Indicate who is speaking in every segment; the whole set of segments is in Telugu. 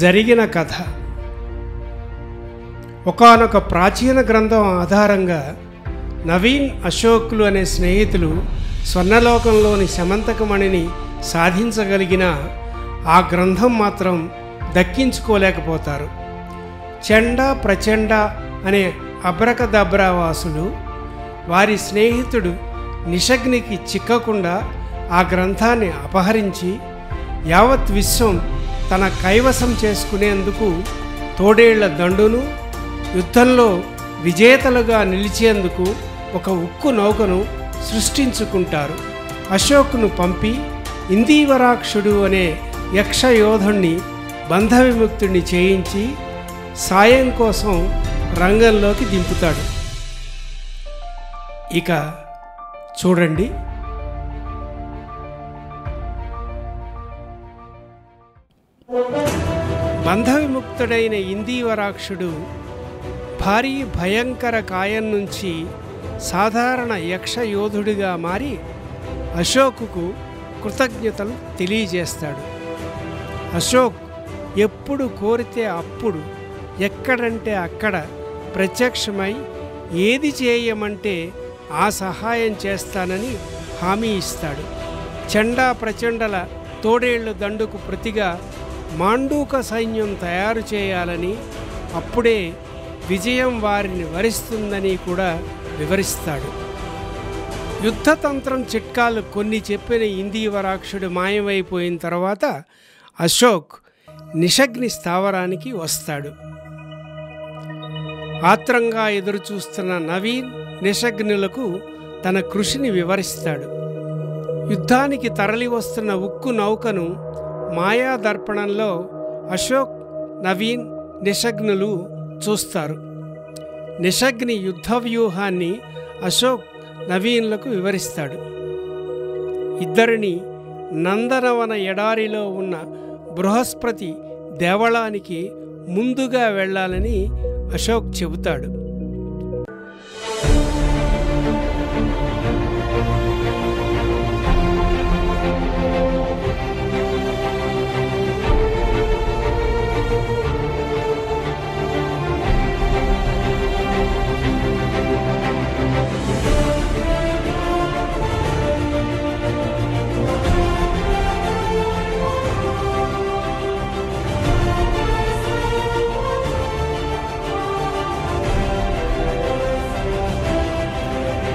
Speaker 1: జరిగిన కథ. ఒకానొక ప్రాచీన గ్రంథం ఆధారంగా నవీన్, అశోక్లు అనే స్నేహితులు స్వర్ణలోకంలోని శమంతకమణిని సాధించగలిగిన ఆ గ్రంథం మాత్రం దక్కించుకోలేకపోతారు. చండ ప్రచండ అనే అబ్రకదబ్రావాసులు వారి స్నేహితుడు నిషగ్నికి చిక్కకుండా ఆ గ్రంథాన్ని అపహరించి యావత్ విశ్వం తన కైవసం చేసుకునేందుకు తోడేళ్ల దండును, యుద్ధంలో విజేతలుగా నిలిచేందుకు ఒక ఉక్కు నౌకను సృష్టించుకుంటారు. అశోక్ను పంపి ఇందీవరాక్షుడు అనే యక్షయోధుణ్ణి బంధవిముక్తుడిని చేయించి సాయం కోసం రంగంలోకి దింపుతాడు. ఇక చూడండి. బంధవిముక్తుడైన ఇందీవరాక్షుడు భారీ భయంకర కాయం నుంచి సాధారణ యక్షయోధుడిగా మారి అశోకుకు కృతజ్ఞతలు తెలియజేస్తాడు. అశోక్ ఎప్పుడు కోరితే అప్పుడు, ఎక్కడంటే అక్కడ ప్రత్యక్షమై ఏది చేయమంటే ఆ సహాయం చేస్తానని హామీ ఇస్తాడు. చండా ప్రచండల తోడేళ్ల దండుకు ప్రతిగా మాండూక సైన్యం తయారు చేయాలని, అప్పుడే విజయం వారిని వరిస్తుందని కూడా వివరిస్తాడు. యుద్ధతంత్రం చిట్కాలు కొన్ని చెప్పిన ఇందీవరాక్షుడు మాయమైపోయిన తర్వాత అశోక్ నిషగ్ని స్థావరానికి వస్తాడు. ఆత్రంగా ఎదురుచూస్తున్న నవీన్ నిషగ్నులకు తన కృషిని వివరిస్తాడు. యుద్ధానికి తరలి వస్తున్న ఉక్కు నౌకను మాయాదర్పణంలో అశోక్, నవీన్, నిషగ్నులు చూస్తారు. నిషగ్ని యుద్ధ వ్యూహాన్ని అశోక్, నవీన్లకు వివరిస్తాడు. ఇద్దరిని నందనవన ఎడారిలో ఉన్న బృహస్పతి దేవళానికి ముందుగా వెళ్ళాలని అశోక్ చెబుతాడు.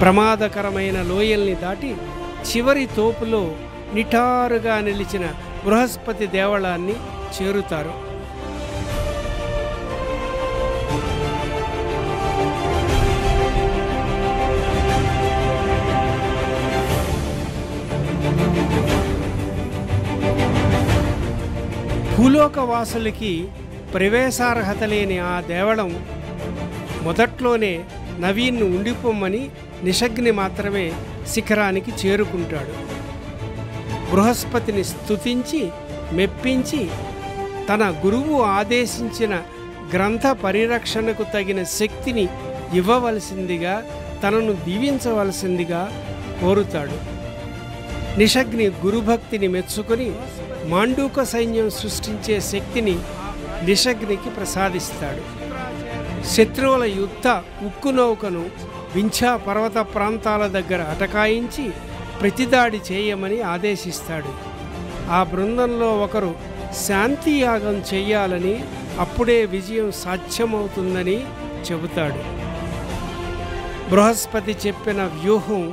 Speaker 1: ప్రమాదకరమైన లోయల్ని దాటి చివరి తోపులో నిటారుగా నిలిచిన బృహస్పతి దేవళాన్ని చేరుతారు. భూలోకవాసులకి ప్రవేశార్హత లేని ఆ దేవళం మొదట్లోనే నవీన్ను ఉండిపోమ్మని నిషగ్ని మాత్రమే శిఖరానికి చేరుకుంటాడు. బృహస్పతిని స్తుతించి మెప్పించి తన గురువు ఆదేశించిన గ్రంథ పరిరక్షణకు తగిన శక్తిని ఇవ్వవలసిందిగా, తనను దీవించవలసిందిగా కోరుతాడు. నిషగ్ని గురుభక్తిని మెచ్చుకొని మాండూక సైన్యం సృష్టించే శక్తిని నిషగ్నికి ప్రసాదిస్తాడు. శత్రువుల యుద్ధ ఉక్కు నౌకను వింఛా పర్వత ప్రాంతాల దగ్గర అటకాయించి ప్రతిదాడి చేయమని ఆదేశిస్తాడు. ఆ బృందంలో ఒకరు శాంతియాగం చెయ్యాలని, అప్పుడే విజయం సాధ్యమవుతుందని చెబుతాడు. బృహస్పతి చెప్పిన వ్యూహం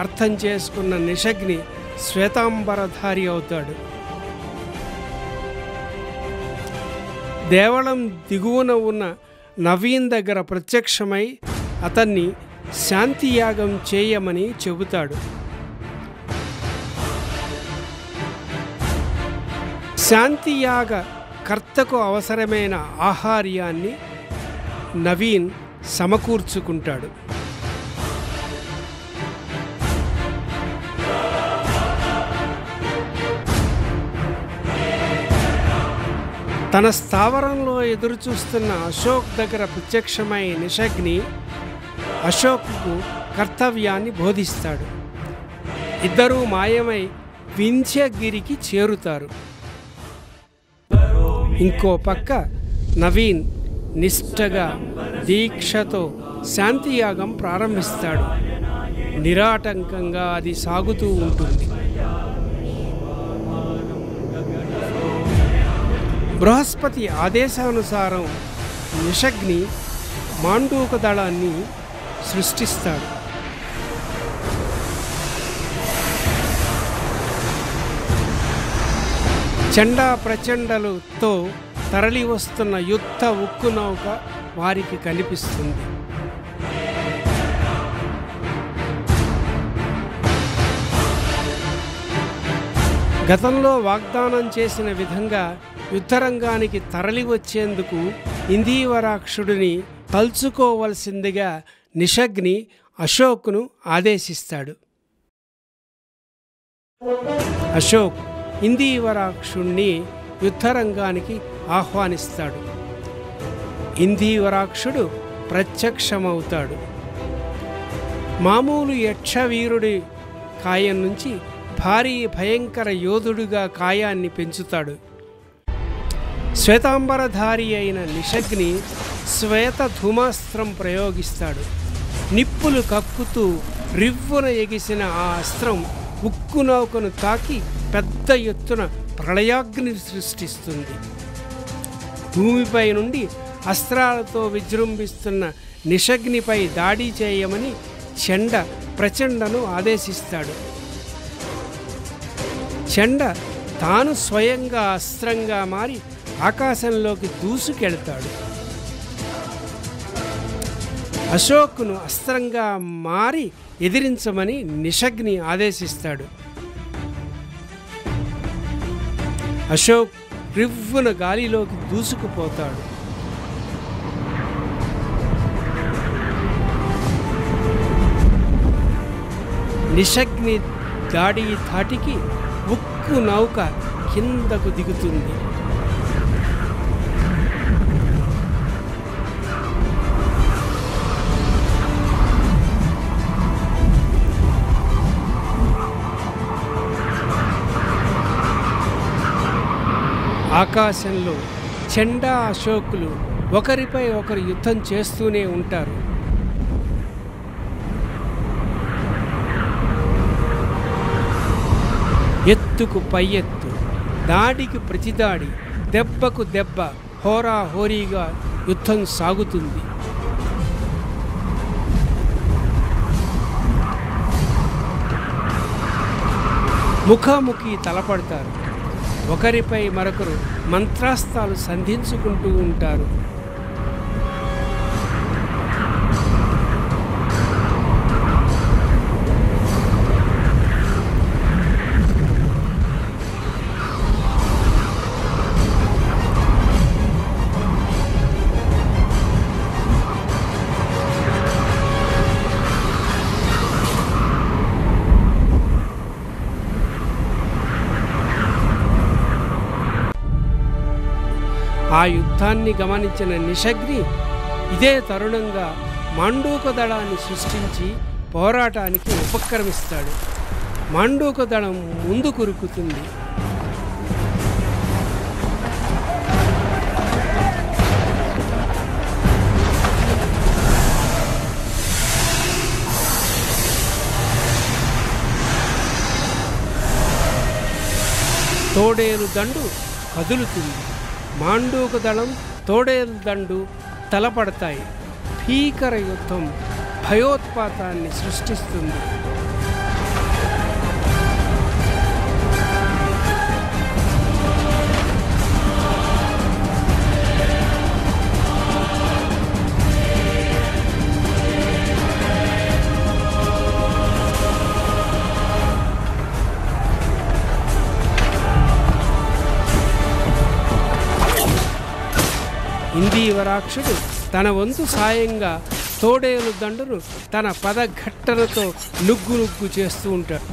Speaker 1: అర్థం చేసుకున్న నిషగ్ని శ్వేతాంబరధారి అవుతాడు. దేవళం దిగువన ఉన్న నవీన్ దగ్గర ప్రత్యక్షమై అతన్ని శాంతియాగం చేయమని చెబుతాడు. శాంతియాగ కర్తకు అవసరమైన ఆహార్యాన్ని నవీన్ సమకూర్చుకుంటాడు. తన స్థావరంలో ఎదురుచూస్తున్న అశోక్ దగ్గర ప్రత్యక్షమై నిషగ్ని అశోక్కు కర్తవ్యాన్ని బోధిస్తాడు. ఇద్దరూ మాయమై వింధ్యగిరికి చేరుతారు. ఇంకో పక్క నవీన్ నిష్ఠగా దీక్షతో శాంతియాగం ప్రారంభిస్తాడు. నిరాటంకంగా అది సాగుతూ ఉంటుంది. బృహస్పతి ఆదేశానుసారం నిషగ్ని మాండూక దళాన్ని సృష్టిస్తాడు. చండా ప్రచండలతో తరలి వస్తున్న యుద్ధ ఉక్కు నౌక వారికి కనిపిస్తుంది. గతంలో వాగ్దానం చేసిన విధంగా యుద్ధరంగానికి తరలి వచ్చేందుకు ఇందీవరాక్షుడిని తలుచుకోవలసిందిగా నిషగ్ని అశోక్ను ఆదేశిస్తాడు. అశోక్ ఇందీవరాక్షుణ్ణి యుద్ధరంగానికి ఆహ్వానిస్తాడు. ఇందీవరాక్షుడు ప్రత్యక్షమవుతాడు. మామూలు యక్షవీరుడి కాయం నుంచి భారీ భయంకర యోధుడిగా కాయాన్ని పెంచుతాడు. శ్వేతాంబరధారి అయిన నిషగ్ని శ్వేత ధూమాస్త్రం ప్రయోగిస్తాడు. నిప్పులు కక్కుతూ రివ్వున ఎగిసిన ఆ అస్త్రం ఉక్కు నౌకను తాకి పెద్ద ఎత్తున ప్రళయాగ్ని సృష్టిస్తుంది. భూమిపై నుండి అస్త్రాలతో విజృంభిస్తున్న నిషగ్నిపై దాడి చేయమని చండ ప్రచండను ఆదేశిస్తాడు. చండ తాను స్వయంగా అస్త్రంగా మారి ఆకాశంలోకి దూసుకెళ్తాడు. అశోక్ను అస్త్రంగా మారి ఎదిరించమని నిషగ్ని ఆదేశిస్తాడు. అశోక్ రివ్వున గాలిలోకి దూసుకుపోతాడు. నిషగ్ని దాడి ధాటికి ఉక్కు నౌక కిందకు దిగుతుంది. ఆకాశంలో చండా అశోకులు ఒకరిపై ఒకరు యుద్ధం చేస్తూనే ఉంటారు. ఎత్తుకు పై ఎత్తు, దాడికి ప్రతిదాడి, దెబ్బకు దెబ్బ, హోరాహోరీగా యుద్ధం సాగుతుంది. ముఖాముఖి తలపడతారు. ఒకరిపై మరొకరు మంత్రాస్త్రాలు సంధించుకుంటూ ఉంటారు. ఆ యుద్ధాన్ని గమనించిన నిషగ్ని ఇదే తరుణంగా మాండూక దళాన్ని సృష్టించి పోరాటానికి ఉపక్రమిస్తాడు. మాండూక దళం ముందు కురుకుతుంది. తోడేలు దండు కదులుతుంది. మాండూక దళం తోడేలు దండు తలపడతాయి. భీకర యుద్ధం భయోత్పాతాన్ని సృష్టిస్తుంది. ఇందీవరాక్షుడు తన వంతు సాయంగా తోడేలు దండును తన పదఘట్టలతో నుగ్గు నుగ్గు చేస్తూ ఉంటాడు.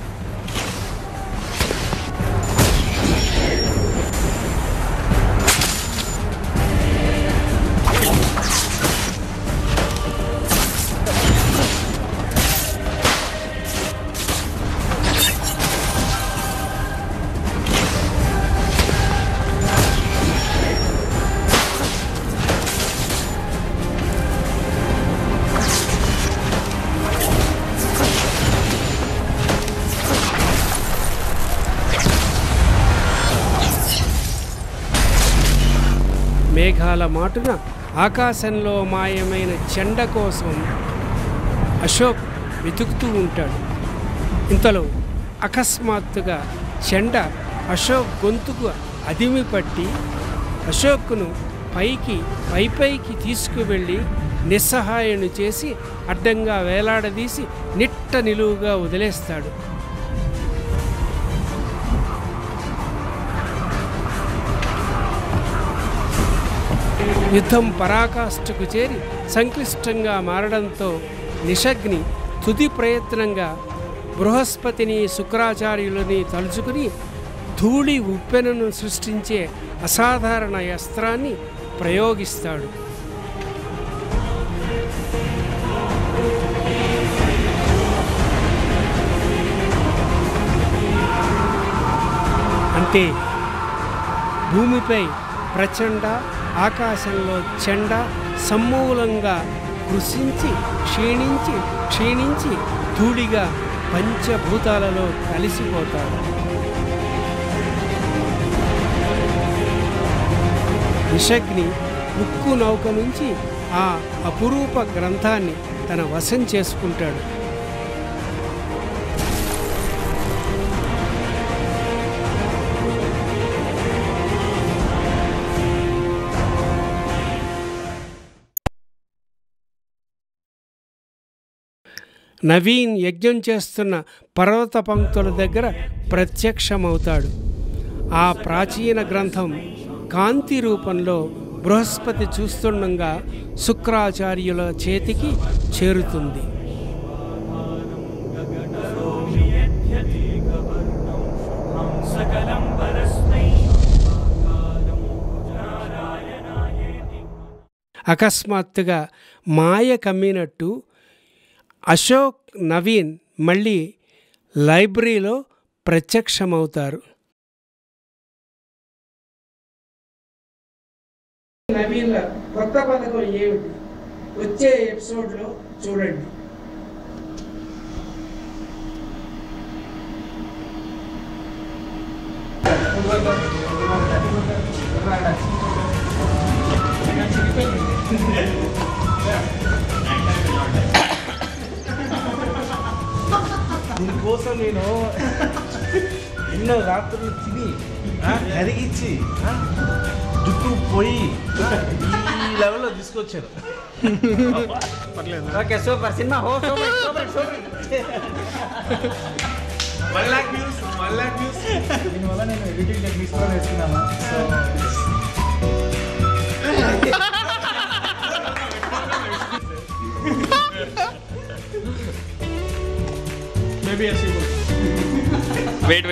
Speaker 1: మేఘాల మాటున ఆకాశంలో మాయమైన చెండ కోసం అశోక్ వెతుకుతూ ఉంటాడు. ఇంతలో అకస్మాత్తుగా చెండ అశోక్ గొంతుకు అదిమి పట్టి అశోక్ను పైకి తీసుకువెళ్ళి నిస్సహాయుని చేసి అడ్డంగా వేలాడదీసి నిట్ట నిలువుగా వదిలేస్తాడు. యుద్ధం పరాకాష్ఠకు చేరి సంక్లిష్టంగా మారడంతో నిషగ్ని తుది ప్రయత్నంగా బృహస్పతిని శుక్రాచార్యులని తలుచుకుని ధూళి ఉప్పెనను సృష్టించే అసాధారణ అస్త్రాన్ని ప్రయోగిస్తాడు. అంతే, భూమిపై ప్రచండ, ఆకాశంలో చెండ సమూలంగా కృషించి క్షీణించి ధూళిగా పంచభూతాలలో కలిసిపోతాడు. నిషగ్ని ఉక్కు నౌక నుంచి ఆ అపురూప గ్రంథాన్ని తన వశం చేసుకుంటాడు. నవీన్ యజ్ఞం చేస్తున్న పర్వత పంక్తుల దగ్గర ప్రత్యక్షమవుతాడు. ఆ ప్రాచీన గ్రంథం కాంతి రూపంలో బృహస్పతి చూస్తుండగా శుక్రాచార్యుల చేతికి చేరుతుంది. అకస్మాత్తుగా మాయ కమ్మినట్టు అశోక్, నవీన్ మళ్ళీ లైబ్రరీలో ప్రత్యక్షమవుతారు. నవీన్ల కొత్త పథకం ఏమిటి? వచ్చే ఎపిసోడ్లో చూడండి.
Speaker 2: దీనికోసం నేను ఎన్నో రాత్రులు తిని కరిగించి జుట్టు పోయి ఈ లెవెల్లో తీసుకొచ్చాను.
Speaker 3: Okay, super cinema.
Speaker 2: 1 lakh views.
Speaker 3: దీనివల్ల నేను ఎడిటింగ్ టెక్నిక్స్ కూడా వేసుకున్నాను.
Speaker 2: Maybe a sequel.
Speaker 4: Wait.